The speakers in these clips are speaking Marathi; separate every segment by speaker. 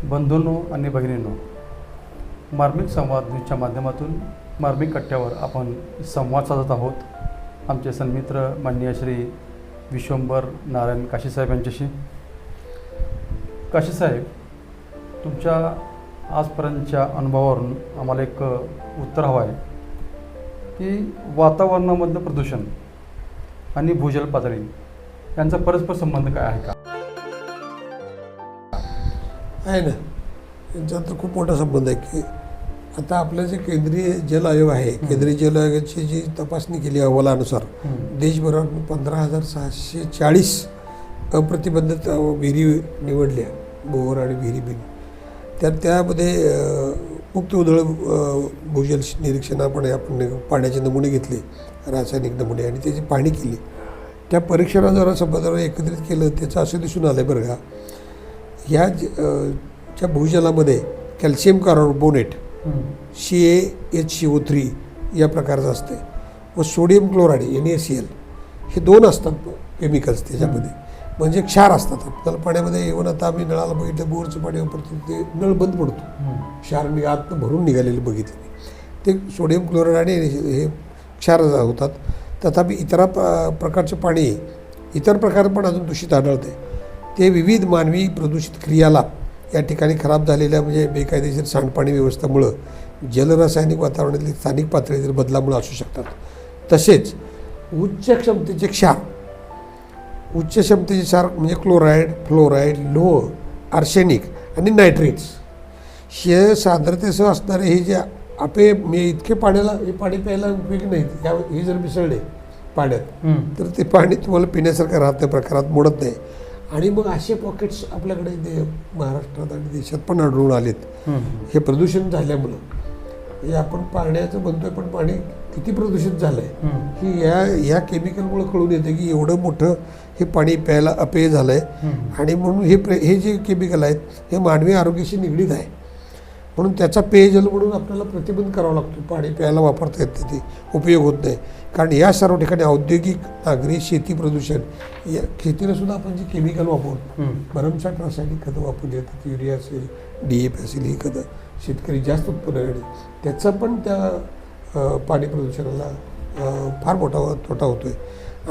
Speaker 1: बंधूंनो आणि भगिनींनो, मार्मिक संवाद न्यूजच्या माध्यमातून मार्मिक कट्ट्यावर आपण संवाद साधत आहोत आमचे सन्मित्र माननीय श्री विश्वंभर नारायण काशीसाहेब यांच्याशी. काशीसाहेब, तुमच्या आजपर्यंतच्या अनुभवावरून आम्हाला एक उत्तर हवं आहे की वातावरणामधलं प्रदूषण आणि भूजल पातळी यांचा परस्पर संबंध काय आहे का?
Speaker 2: आहे ना, यांचा तर खूप मोठा संबंध आहे की आता आपलं जे केंद्रीय जल आयोग आहे, केंद्रीय जल आयोगाची जी तपासणी केली अहवालानुसार देशभरात 15,640 अप्रतिबंधित विहिरी निवडल्या, बोर आणि विहिरी बिन. त्यामध्ये मुक्त उधळ भूजल निरीक्षणापणे आपण पाण्याचे नमुने घेतले, रासायनिक नमुने, आणि त्याची पाहणी केली. त्या परीक्षणाद्वारा संबंधावर एकत्रित केलं, त्याचं असं दिसून आलं बरं का, ह्या ज्या भूजलामध्ये कॅल्शियम कार्बोनेट CaHCO3 या प्रकारचं असते व सोडियम क्लोराईड NaCl हे दोन असतात केमिकल्स त्याच्यामध्ये, म्हणजे क्षार असतात. आपल्याला पाण्यामध्ये येऊन आता आम्ही नळाला बघितलं, बोरचं पाणी वापरतो, ते नळ बंद पडतो, क्षार आतनं भरून निघालेले बघितले. ते सोडियम क्लोराईड आणि हे क्षार होतात. तथापि इतर प्रकारचं पाणी, इतर प्रकार पण अजून दूषित आढळते. ते विविध मानवी प्रदूषित क्रियालाप या ठिकाणी खराब झालेल्या म्हणजे बेकायदेशीर सांडपाणी व्यवस्थेमुळं जलरासायनिक वातावरणातील स्थानिक पातळीतील बदलामुळे असू शकतात. तसेच उच्च क्षमतेचे क्षार म्हणजे क्लोराईड, फ्लोराईड, लोह, आर्सेनिक आणि नायट्रेट्स हे सांद्रतेसह असणारे हे जे इतके पाण्याला, हे पाणी प्यायला उपयोगी नाहीत. हे जर मिसळले पाण्यात तर ते पाणी तुम्हाला पिण्यासारखं राहत नाही, प्रकारात मोडत नाही. आणि मग असे पॉकेट्स आपल्याकडे महाराष्ट्रात आणि देशात पण आढळून आलेत हे प्रदूषण झाल्यामुळं. हे आपण पाण्याचं म्हणतोय, पण पाणी किती प्रदूषित झालं आहे ही ह्या केमिकलमुळं कळून येतं की एवढं मोठं हे पाणी प्यायला अपेय झालं आहे. आणि म्हणून हे जे केमिकल आहेत हे मानवी आरोग्याशी निगडीत आहे. म्हणून त्याचा पेयजल म्हणून आपल्याला प्रतिबंध करावा लागतो. पाणी प्यायला वापरता येत नाही, ते उपयोग होत नाही. कारण या सर्व ठिकाणी औद्योगिक, नागरी, शेती प्रदूषण, या शेतीला सुद्धा आपण जी केमिकल वापरतो, भरमसाठ रासायनिक खतं वापरली जातात, युरिया असेल, DAP असेल, ही खतं शेतकरी जास्त उत्पन्न घेणे, त्याचा पण त्या पाणी प्रदूषणाला फार मोठा तोटा होतो आहे.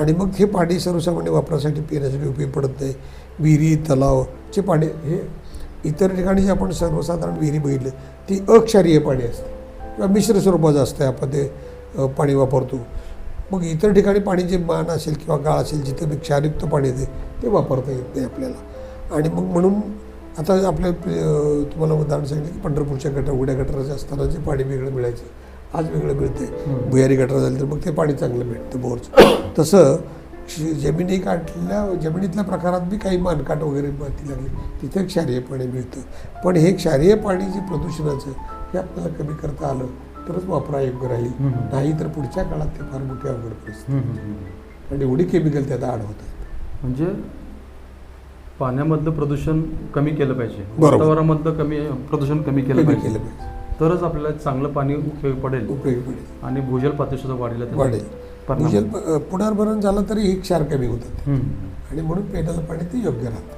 Speaker 2: आणि मग हे पाणी सर्वसामान्य वापरासाठी, पिण्यासाठी उपयोग पडत नाही. विहिरी, तलावचे पाणी, हे इतर ठिकाणी जे आपण सर्वसाधारण विहिरी बघितले ती अक्षारीय पाणी असते किंवा मिश्र स्वरूपाचं असतं, आपण ते पाणी वापरतो. मग इतर ठिकाणी पाणी जे मान असेल किंवा गाळ असेल, जिथे क्षारयुक्त पाणी येते ते वापरता येत नाही आपल्याला. आणि मग म्हणून आता आपल्या तुम्हाला उदाहरण सांगितलं की पंढरपूरच्या उघड्या गटाराच्या असताना जे पाणी वेगळं मिळायचं आज वेगळं मिळतंय. भुयारी गटार झालं तर मग ते पाणी चांगलं मिळतं बोरचं. तसं जमिनीतल्या प्रकारात बी काही मानकाट वगैरे माती लागली तिथे क्षारीय पाणी मिळतं. पण हे क्षारीय पाणी जे प्रदूषणाचं हे आपल्याला कमी करता आलं तरच वापरायोग्य राहील, नाही तर पुढच्या काळात ते फार मोठी अवघड परिस्थिती आणि एवढी केमिकल त्यात ॲड होत आहेत.
Speaker 1: म्हणजे पाण्यामधलं प्रदूषण कमी केलं पाहिजे, वातावरणामधलं प्रदूषण कमी केलं पाहिजे, तरच आपल्याला चांगलं पाणी उपयोगी पडेल आणि भूजल पातळी सुद्धा वाढेल.
Speaker 2: भूजल पुनर्भरण झालं तरी हे क्षार कमी होतात आणि म्हणून पेण्याला पाणी ते योग्य राहतं.